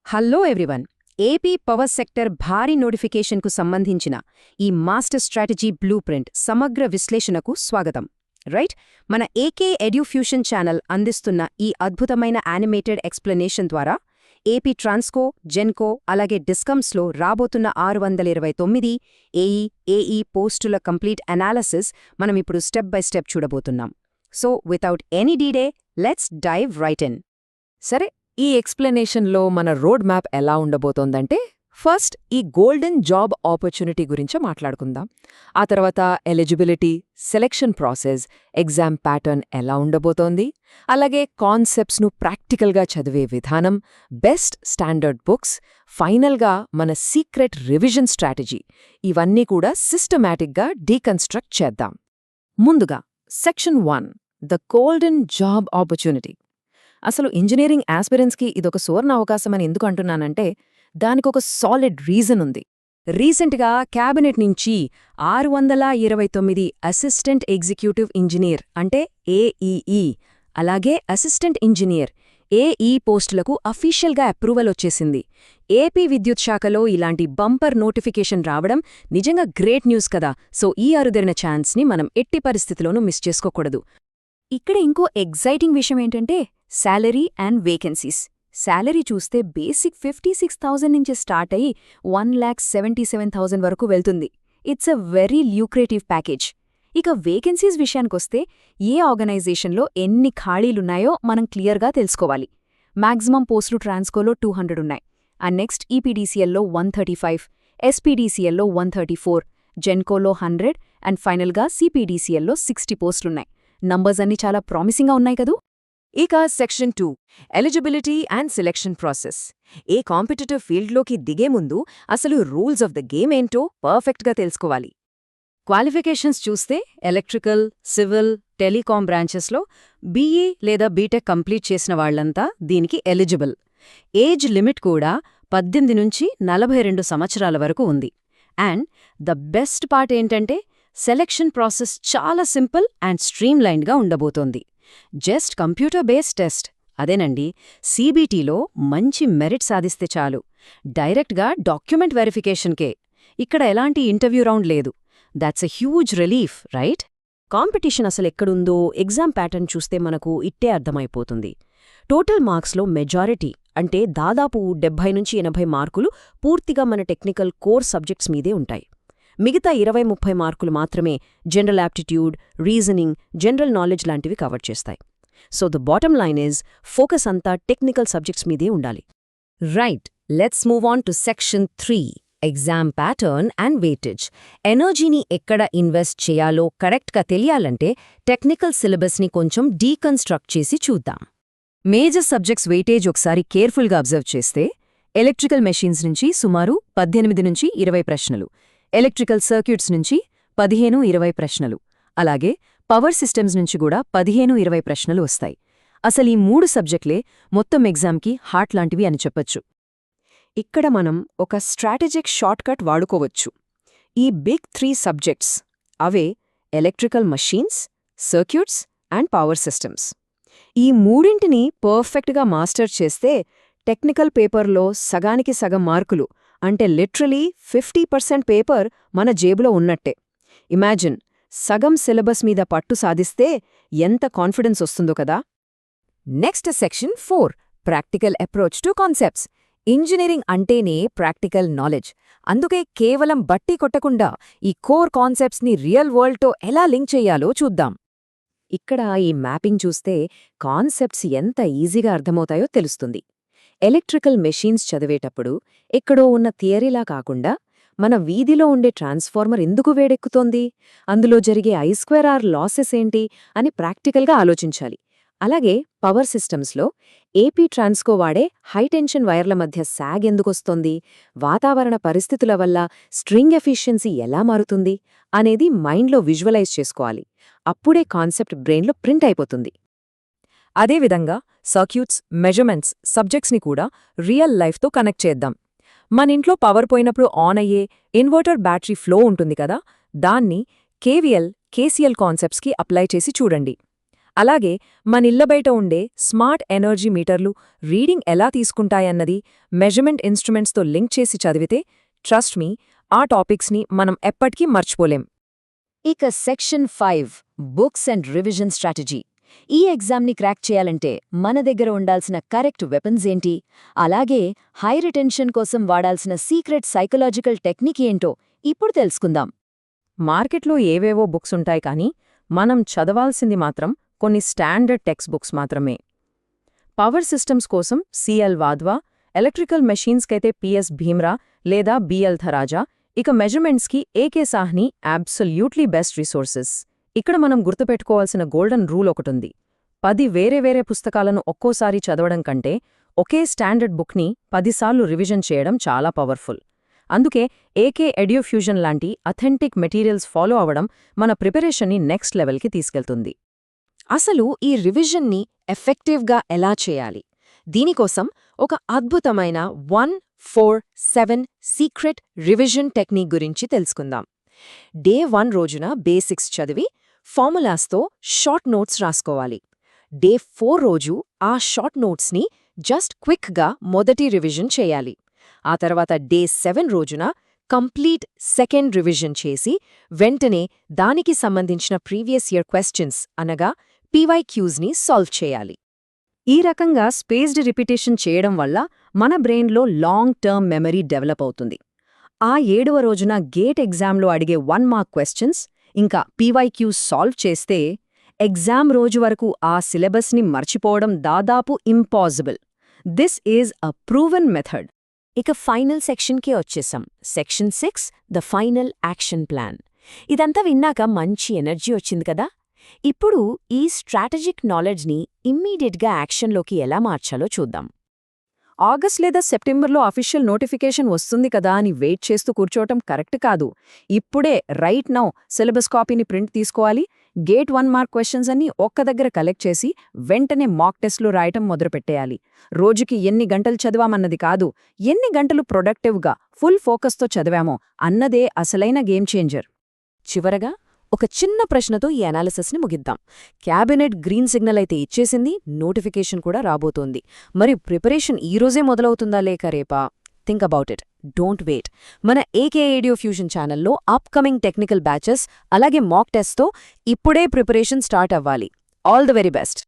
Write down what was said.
Hello everyone. AP power sector భారీ నోటిఫికేషన్కు సంబంధించిన ఈ మాస్టర్ స్ట్రాటజీ బ్లూ ప్రింట్ సమగ్ర విశ్లేషణకు స్వాగతం. రైట్, మన ఏకే ఎడ్యుఫ్యూషన్ ఛానల్ అందిస్తున్న ఈ అద్భుతమైన యానిమేటెడ్ ఎక్స్ప్లెనేషన్ ద్వారా ఏపీ ట్రాన్స్కో, జెన్కో అలాగే డిస్కమ్స్లో రాబోతున్న 629 ఏఈ పోస్టుల కంప్లీట్ అనాలిసిస్ మనమిప్పుడు స్టెప్ బై స్టెప్ చూడబోతున్నాం. So without any delay, let's dive right in. సరే, ఈ ఎక్స్ప్లెనేషన్లో మన రోడ్ మ్యాప్ ఎలా ఉండబోతోందంటే, ఫస్ట్ ఈ గోల్డెన్ జాబ్ ఆపర్చునిటీ గురించి మాట్లాడుకుందాం. ఆ తర్వాత eligibility, selection process, exam pattern ఎలా ఉండబోతోంది, అలాగే కాన్సెప్ట్స్ను ప్రాక్టికల్గా చదివే విధానం, బెస్ట్ స్టాండర్డ్ బుక్స్, ఫైనల్గా మన సీక్రెట్ రివిజన్ స్ట్రాటజీ, ఇవన్నీ కూడా సిస్టమాటిక్గా డీకన్స్ట్రక్ట్ చేద్దాం. ముందుగా section 1, the golden job opportunity. అసలు ఇంజనీరింగ్ ఆస్పిరెంట్స్కి ఇదొక సువర్ణ అవకాశమని ఎందుకు అంటున్నానంటే, దానికొక సాలిడ్ రీజన్ ఉంది. రీసెంట్గా క్యాబినెట్ నుంచి 629 అసిస్టెంట్ ఎగ్జిక్యూటివ్ ఇంజనీర్ అంటే ఏఈఈ, అలాగే అసిస్టెంట్ ఇంజనీర్ ఏఈ పోస్టులకు అఫీషియల్గా అప్రూవల్ వచ్చేసింది. ఏపీ విద్యుత్ శాఖలో ఇలాంటి బంపర్ నోటిఫికేషన్ రావడం నిజంగా గ్రేట్ న్యూస్ కదా. సో ఈ అరుదైన ఛాన్స్ని మనం ఎట్టి పరిస్థితిలోనూ మిస్ చేసుకోకూడదు. ఇక్కడ ఇంకో ఎగ్జైటింగ్ విషయం ఏంటంటే శాలరీ అండ్ వేకెన్సీస్. శాలరీ చూస్తే బేసిక్ 56,000 నుంచి స్టార్ట్ అయ్యి 1,77,000 వరకు వెళ్తుంది. It's a very ల్యూక్రేటివ్ package. ఇక వేకెన్సీస్ విషయానికొస్తే ఏ ఆర్గనైజేషన్లో ఎన్ని ఖాళీలున్నాయో మనం క్లియర్గా తెలుసుకోవాలి. మాక్సిమం పోస్టులు ట్రాన్స్కోలో 200 ఉన్నాయి, అండ్ నెక్స్ట్ ఈపీడీసీఎల్లో 135, ఎస్పీడీసీఎల్లో 134, జెన్కోలో 100, అండ్ ఫైనల్గా సిపీడీసీఎల్లో 60 పోస్టులున్నాయి. నంబర్స్ అన్నీ చాలా ప్రామిసింగ్గా ఉన్నాయి కదూ. ఇక section 2, eligibility and selection process. ఏ కాంపిటిటివ్ ఫీల్డ్లోకి దిగే ముందు అసలు రూల్స్ ఆఫ్ ద గేమ్ ఏంటో పర్ఫెక్ట్గా తెలుసుకోవాలి. క్వాలిఫికేషన్స్ చూస్తే ఎలక్ట్రికల్, సివిల్, టెలికాం బ్రాంచెస్లో బీఈ లేదా బీటెక్ కంప్లీట్ చేసిన వాళ్లంతా దీనికి ఎలిజిబుల్. ఏజ్ లిమిట్ కూడా 18 నుంచి 42 సంవత్సరాల వరకు ఉంది. అండ్ ద బెస్ట్ పార్ట్ ఏంటంటే సెలెక్షన్ ప్రాసెస్ చాలా సింపుల్ అండ్ స్ట్రీమ్లైన్డ్గా ఉండబోతోంది. జస్ట్ కంప్యూటర్ బేస్డ్ టెస్ట్, అదేనండి సీబీటీలో మంచి మెరిట్ సాధిస్తే చాలు. డైరెక్ట్గా డాక్యుమెంట్ వెరిఫికేషన్కే. ఇక్కడ ఎలాంటి ఇంటర్వ్యూ రౌండ్ లేదు. That's a huge relief, right? Competition అసలెక్కడుందో ఎగ్జామ్ ప్యాటర్న్ చూస్తే మనకు ఇట్టే అర్థమైపోతుంది. టోటల్ మార్క్స్లో మెజారిటీ అంటే దాదాపు 70 నుంచి 80 మార్కులు పూర్తిగా మన టెక్నికల్ కోర్ సబ్జెక్ట్స్ మీదే ఉంటాయి. మిగతా 20-30 మార్కులు మాత్రమే general aptitude, reasoning, general knowledge లాంటివి కవర్ చేస్తాయి. So the bottom line is focus అంతా టెక్నికల్ సబ్జెక్ట్స్ మీదే ఉండాలి. Right, let's move on to section 3, exam pattern and weightage. ఎనర్జీని ఎక్కడ ఇన్వెస్ట్ చేయాలో కరెక్ట్గా తెలియాలంటే టెక్నికల్ సిలబస్ని కొంచెం డీకన్స్ట్రక్ట్ చేసి చూద్దాం. మేజర్ సబ్జెక్ట్స్ వెయిటేజ్ ఒకసారి కేర్ఫుల్గా అబ్జర్వ్ చేస్తే ఎలక్ట్రికల్ మెషీన్స్ నుంచి సుమారు 18 నుంచి 20 ప్రశ్నలు, ఎలక్ట్రికల్ సర్క్యూట్స్ నుంచి 15-20 ప్రశ్నలు, అలాగే పవర్ సిస్టమ్స్ నుంచి కూడా 15-20 ప్రశ్నలు వస్తాయి. అసలు ఈ 3 సబ్జెక్టులే మొత్తం ఎగ్జామ్కి హార్ట్ లాంటివి అని చెప్పొచ్చు. ఇక్కడ మనం ఒక స్ట్రాటజిక్ షార్ట్కట్ వాడుకోవచ్చు. ఈ బిగ్ 3 సబ్జెక్ట్స్ అవే electrical machines, circuits and power systems. ఈ మూడింటిని పర్ఫెక్ట్గా మాస్టర్ చేస్తే టెక్నికల్ పేపర్లో సగానికి సగం మార్కులు, అంటే లిటరలీ 50% పేపర్ మన జేబులో ఉన్నట్టే. ఇమాజిన్, సగం సిలబస్ మీద పట్టు సాధిస్తే ఎంత కాన్ఫిడెన్స్ వస్తుందో కదా. Next section 4, practical approach to concepts. Engineering అంటేనే ప్రాక్టికల్ నాలెడ్జ్. అందుకే కేవలం బట్టి కొట్టకుండా ఈ కోర్ కాన్సెప్ట్స్ని రియల్ వరల్డ్తో ఎలా లింక్ చెయ్యాలో చూద్దాం. ఇక్కడ ఈ మ్యాపింగ్ చూస్తే కాన్సెప్ట్స్ ఎంత ఈజీగా అర్థమవుతాయో తెలుస్తుంది. ఎలక్ట్రికల్ మెషీన్స్ చదివేటప్పుడు ఎక్కడో ఉన్న థియరీలా కాకుండా మన వీధిలో ఉండే ట్రాన్స్ఫార్మర్ ఎందుకు వేడెక్కుతోంది, అందులో జరిగే I²R లాసెస్ ఏంటి అని ప్రాక్టికల్గా ఆలోచించాలి. అలాగే పవర్ సిస్టమ్స్లో ఏపీ ట్రాన్స్కో వాడే హైటెన్షన్ వైర్ల మధ్య శాగ్ ఎందుకొస్తోంది, వాతావరణ పరిస్థితుల వల్ల స్ట్రింగ్ ఎఫిషియన్సీ ఎలా మారుతుంది అనేది మైండ్లో విజువలైజ్ చేసుకోవాలి. అప్పుడే కాన్సెప్ట్ బ్రెయిన్లో ప్రింట్ అయిపోతుంది. అదేవిధంగా సర్క్యూట్స్, మెజర్మెంట్స్ సబ్జెక్ట్స్ని కూడా రియల్ లైఫ్తో కనెక్ట్ చేద్దాం. మనింట్లో పవర్ పోయినప్పుడు ఆన్ అయ్యే ఇన్వర్టర్ బ్యాటరీ ఫ్లో ఉంటుంది కదా, దాన్ని కేవీఎల్, కేసీఎల్ కాన్సెప్ట్స్కి అప్లై చేసి చూడండి. అలాగే మనిళ్ల బయట ఉండే స్మార్ట్ ఎనర్జీ మీటర్లు రీడింగ్ ఎలా తీసుకుంటాయన్నది మెజర్మెంట్ ఇన్స్ట్రుమెంట్స్తో లింక్ చేసి చదివితే ట్రస్ట్ మీ ఆ టాపిక్స్ని మనం ఎప్పటికీ మర్చిపోలేం. ఇక section 5 books and revision strategy. ఈ ఎగ్జామ్ని క్రాక్ చేయాలంటే మన దగ్గర ఉండాల్సిన కరెక్ట్ వెపన్స్ ఏంటి, అలాగే హై రిటెన్షన్ కోసం వాడాల్సిన సీక్రెట్ సైకలాజికల్ టెక్నిక్ ఏంటో ఇప్పుడు తెలుసుకుందాం. మార్కెట్లో ఏవేవో బుక్స్ ఉంటాయి కానీ మనం చదవాల్సింది మాత్రం కొన్ని స్టాండర్డ్ టెక్స్ట్ బుక్స్ మాత్రమే. పవర్ సిస్టమ్స్ కోసం సిఎల్ వాద్వా, ఎలక్ట్రికల్ మెషీన్స్కైతే పిఎస్ భీమ్రా లేదా బిఎల్ థరాజా, ఇక మెజర్మెంట్స్కి AK Sahni absolutely best resources. ఇక్కడ మనం గుర్తుపెట్టుకోవాల్సిన గోల్డెన్ రూల్ ఒకటుంది. 10 వేరే పుస్తకాలను ఒక్కోసారి చదవడం కంటే ఒకే స్టాండర్డ్ బుక్ని 10 సార్లు రివిజన్ చేయడం చాలా పవర్ఫుల్. అందుకే ఏకే ఎడ్యూఫ్యూజన్ లాంటి అథెంటిక్ మెటీరియల్స్ ఫాలో అవడం మన ప్రిపరేషన్ని నెక్స్ట్ లెవెల్కి తీసుకెళ్తుంది. అసలు ఈ రివిజన్ని ఎఫెక్టివ్గా ఎలా చేయాలి? దీనికోసం ఒక అద్భుతమైన 1-4-7 సీక్రెట్ రివిజన్ టెక్నిక్ గురించి తెలుసుకుందాం. డే 1 రోజున బేసిక్స్ చదివి ఫార్ములాస్తో షార్ట్ నోట్స్ రాసుకోవాలి. డే 4 రోజు ఆ షార్ట్ నోట్స్ని జస్ట్ క్విక్గా మొదటి రివిజన్ చేయాలి. ఆ తర్వాత డే 7 రోజున కంప్లీట్ సెకండ్ రివిజన్ చేసి వెంటనే దానికి సంబంధించిన ప్రీవియస్ ఇయర్ క్వశ్చన్స్ అనగా పీవైక్యూస్ని సాల్వ్ చేయాలి. ఈ రకంగా స్పేస్డ్ రిపిటేషన్ చేయడం వల్ల మన బ్రెయిన్లో లాంగ్ టర్మ్ మెమరీ డెవలప్ అవుతుంది. ఆ 7వ రోజున గేట్ ఎగ్జామ్లో అడిగే 1 మార్క్ క్వశ్చన్స్ ఇంకా పీవైక్యూస్ సాల్వ్ చేస్తే ఎగ్జామ్ రోజు వరకు ఆ సిలబస్ని మర్చిపోవడం దాదాపు impossible. This is a proven method. ఇక ఫైనల్ సెక్షన్కి వచ్చేసాం. Section 6 the final action plan. ఇదంతా విన్నాక మంచి ఎనర్జీ వచ్చింది కదా. ఇప్పుడు ఈ స్ట్రాటజిక్ నాలెడ్జ్ని ఇమ్మీడియట్గా యాక్షన్లోకి ఎలా మార్చాలో చూద్దాం. ఆగస్ట్ లేదా సెప్టెంబర్లో అఫీషియల్ నోటిఫికేషన్ వస్తుంది కదా అని వెయిట్ చేస్తూ కూర్చోవటం కరెక్ట్ కాదు. ఇప్పుడే రైట్ నౌ సిలబస్ కాపీని ప్రింట్ తీసుకోవాలి. గేట్ 1 మార్క్ క్వశ్చన్స్ అన్ని ఒక్క దగ్గర కలెక్ట్ చేసి వెంటనే మాక్ టెస్ట్లు రాయటం మొదలుపెట్టేయాలి. రోజుకి ఎన్ని గంటలు చదివామన్నది కాదు, ఎన్ని గంటలు ప్రొడక్టివ్గా ఫుల్ ఫోకస్తో చదివామో అన్నదే అసలైన గేమ్ చేంజర్. చివరగా ఒక చిన్న ప్రశ్నతో ఈ అనాలిసిస్ని ముగిద్దాం. క్యాబినెట్ గ్రీన్ సిగ్నల్ అయితే ఇచ్చేసింది, నోటిఫికేషన్ కూడా రాబోతోంది. మరి ప్రిపరేషన్ ఈ రోజే మొదలవుతుందా లేక రేపా? Think about it. Don't wait. మన ఏకే ఎడ్యూఫ్యూజన్ ఛానల్లో అప్కమింగ్ టెక్నికల్ బ్యాచెస్ అలాగే మాక్ టెస్ట్తో ఇప్పుడే ప్రిపరేషన్ స్టార్ట్ అవ్వాలి. All the very best.